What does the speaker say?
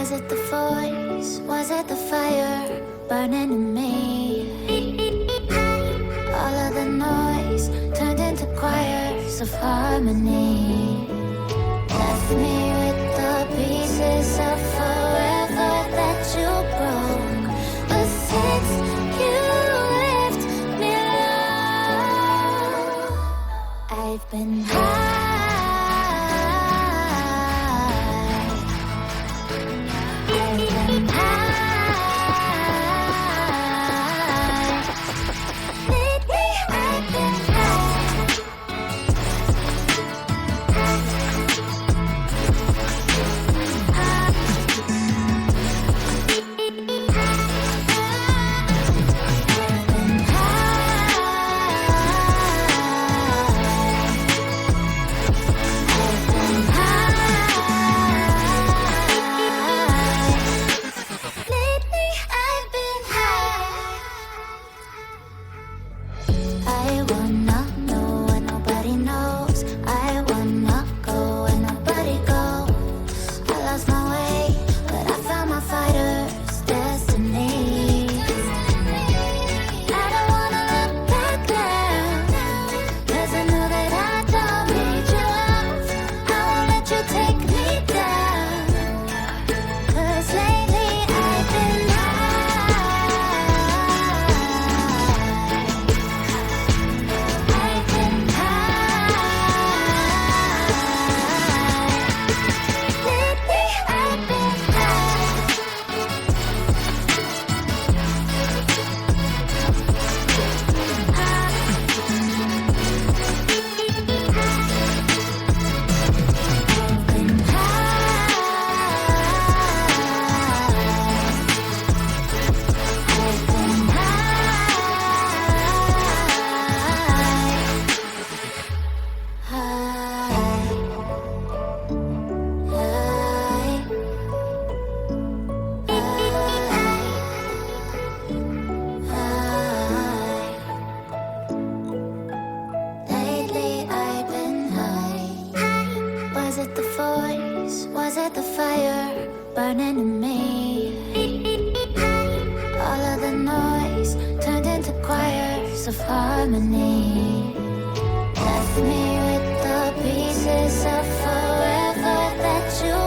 Was it the voice? Was it the fire burning in me? All of the noise turned into choirs of harmony. Left me with the pieces of forever that you broke. But since you left me alone, I've been high. Was it the voice? Was it the fire burning in me? All of the noise turned into choirs of harmony. Left me with the pieces of forever that you